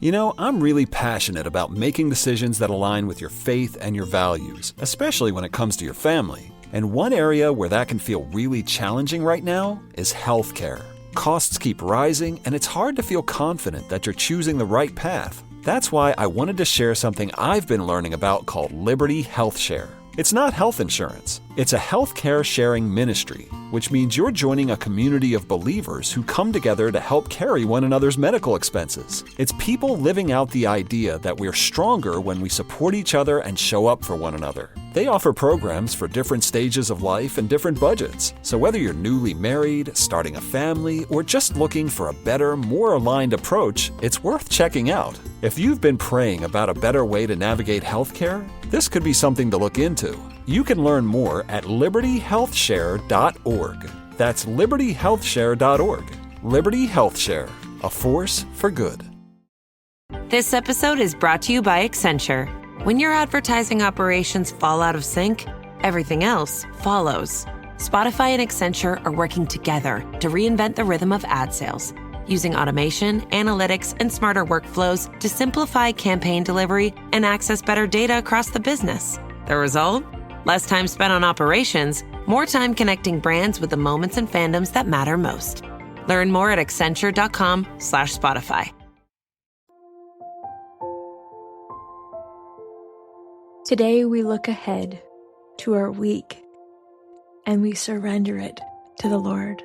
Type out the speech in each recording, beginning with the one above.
You know, I'm really passionate about making decisions that align with your faith and your values, especially when it comes to your family. And one area where that can feel really challenging right now is healthcare. Costs keep rising, and it's hard to feel confident that you're choosing the right path. That's why I wanted to share something I've been learning about called Liberty Health Share. It's not health insurance. It's a healthcare sharing ministry, which means you're joining a community of believers who come together to help carry one another's medical expenses. It's people living out the idea that we're stronger when we support each other and show up for one another. They offer programs for different stages of life and different budgets. So whether you're newly married, starting a family, or just looking for a better, more aligned approach, it's worth checking out. If you've been praying about a better way to navigate healthcare, this could be something to look into. You can learn more at libertyhealthshare.org. That's libertyhealthshare.org. Liberty Health Share, a force for good. This episode is brought to you by Accenture. When your advertising operations fall out of sync, everything else follows. Spotify and Accenture are working together to reinvent the rhythm of ad sales, using automation, analytics, and smarter workflows to simplify campaign delivery and access better data across the business. The result? Less time spent on operations, more time connecting brands with the moments and fandoms that matter most. Learn more at accenture.com/Spotify. Today we look ahead to our week and we surrender it to the Lord.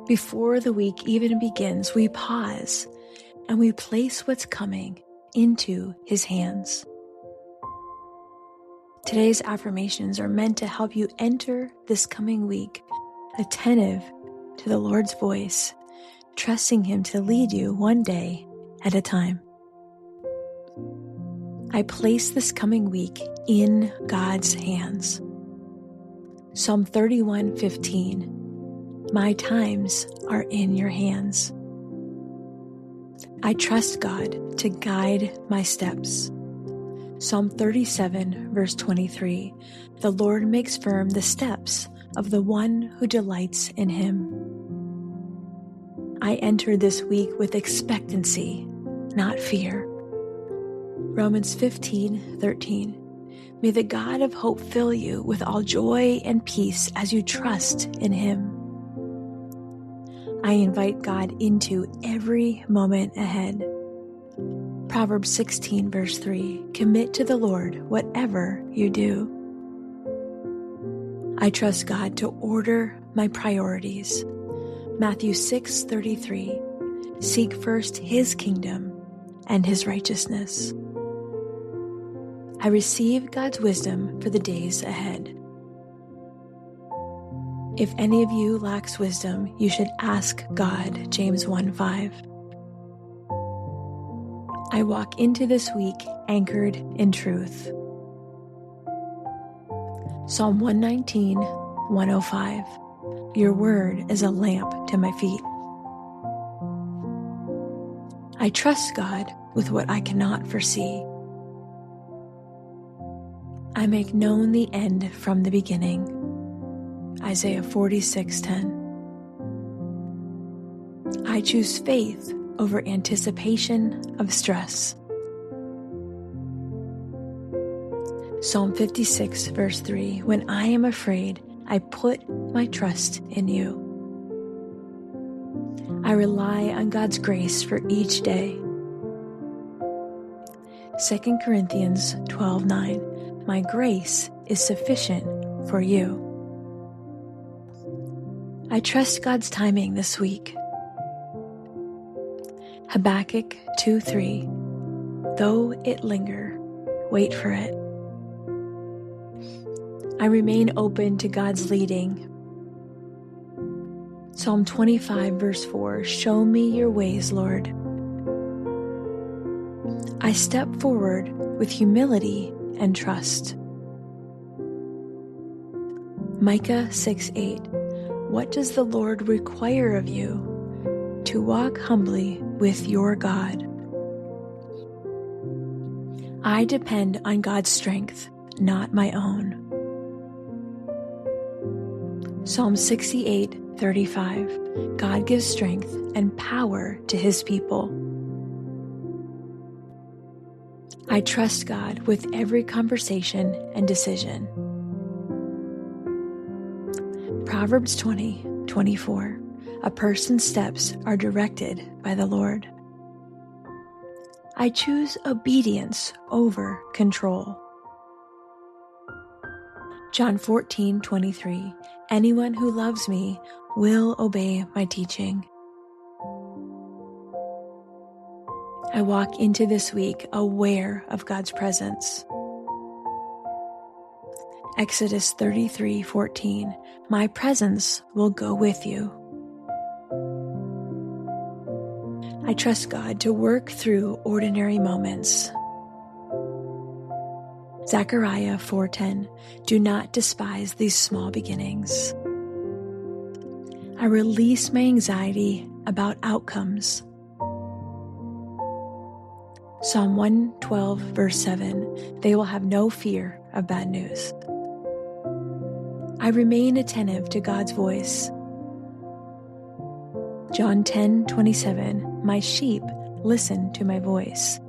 Before the week even begins, we pause and we place what's coming into His hands. Today's affirmations are meant to help you enter this coming week attentive to the Lord's voice, trusting Him to lead you one day at a time. I place this coming week in God's hands. Psalm 31:15. My times are in your hands. I trust God to guide my steps. Psalm 37:23. The Lord makes firm the steps of the one who delights in Him. I enter this week with expectancy, not fear. Romans 15:13. May the God of hope fill you with all joy and peace as you trust in Him. I invite God into every moment ahead. Proverbs 16:3. Commit to the Lord whatever you do. I trust God to order my priorities. Matthew 6:33. Seek first His kingdom and His righteousness. I receive God's wisdom for the days ahead. If any of you lacks wisdom, you should ask God, James 1:5. I walk into this week anchored in truth. Psalm 119:105. Your word is a lamp to my feet. I trust God with what I cannot foresee. I make known the end from the beginning. Isaiah 46:10. I choose faith over anticipation of stress. Psalm 56:3. When I am afraid, I put my trust in you. I rely on God's grace for each day. 2 Corinthians 12:9. My grace is sufficient for you. I trust God's timing this week. Habakkuk 2:3. Though it linger, wait for it. I remain open to God's leading. Psalm 25:4. Show me your ways, Lord. I step forward with humility and trust. Micah 6:8. What does the Lord require of you? To walk humbly with your God. I depend on God's strength, not my own. Psalm 68:35. God gives strength and power to His people. I trust God with every conversation and decision. Proverbs 20:24. A person's steps are directed by the Lord. I choose obedience over control. John 14:23. Anyone who loves me will obey my teaching. I walk into this week aware of God's presence. Exodus 33:14. My presence will go with you. I trust God to work through ordinary moments. Zechariah 4:10. Do not despise these small beginnings. I release my anxiety about outcomes. Psalm 112, verse 7. They will have no fear of bad news. I remain attentive to God's voice. John 10:27. My sheep listen to my voice.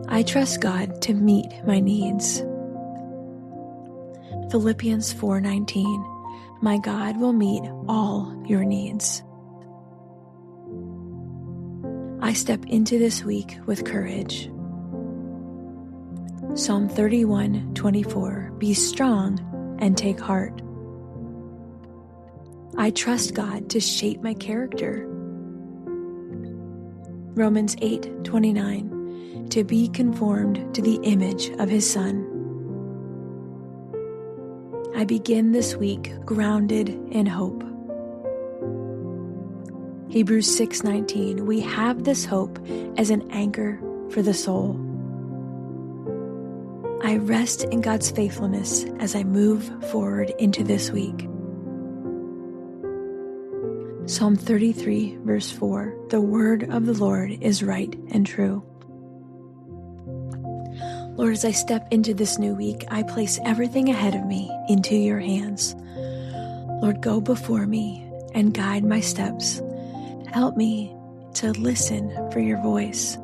I trust God to meet my needs. Philippians 4:19. My God will meet all your needs. I step into this week with courage. Psalm 31:24. Be strong and take heart. I trust God to shape my character. Romans 8:29. To be conformed to the image of His Son. I begin this week grounded in hope. Hebrews 6:19. We have this hope as an anchor for the soul. I rest in God's faithfulness as I move forward into this week. Psalm 33, verse 4. The word of the Lord is right and true. Lord, as I step into this new week, I place everything ahead of me into your hands. Lord, go before me and guide my steps. Help me to listen for your voice.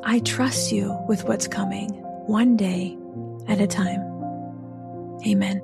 I trust you with what's coming, one day at a time. Amen.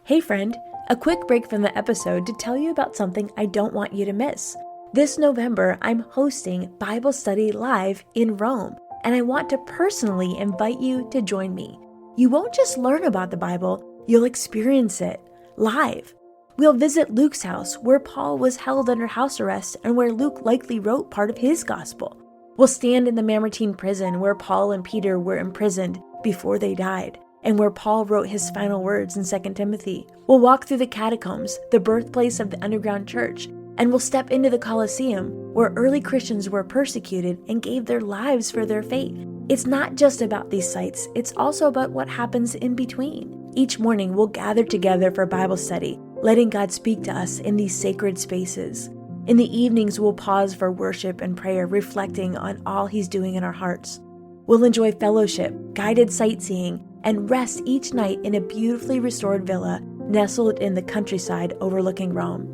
Hey friend, a quick break from the episode to tell you about something I don't want you to miss. This November, I'm hosting Bible Study Live in Rome, and I want to personally invite you to join me. You won't just learn about the Bible, you'll experience it live. We'll visit Luke's house, where Paul was held under house arrest and where Luke likely wrote part of his gospel. We'll stand in the Mamertine prison where Paul and Peter were imprisoned before they died, and where Paul wrote his final words in 2 Timothy. We'll walk through the catacombs, the birthplace of the underground church, and we'll step into the Colosseum, where early Christians were persecuted and gave their lives for their faith. It's not just about these sites, it's also about what happens in between. Each morning, we'll gather together for Bible study, letting God speak to us in these sacred spaces. In the evenings, we'll pause for worship and prayer, reflecting on all He's doing in our hearts. We'll enjoy fellowship, guided sightseeing, and rest each night in a beautifully restored villa nestled in the countryside overlooking Rome.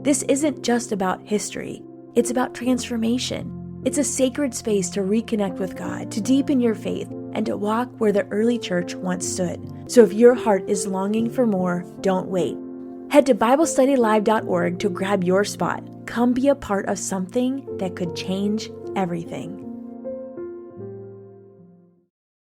This isn't just about history, it's about transformation. It's a sacred space to reconnect with God, to deepen your faith, and to walk where the early church once stood. So if your heart is longing for more, don't wait. Head to BibleStudyLive.org to grab your spot. Come be a part of something that could change everything.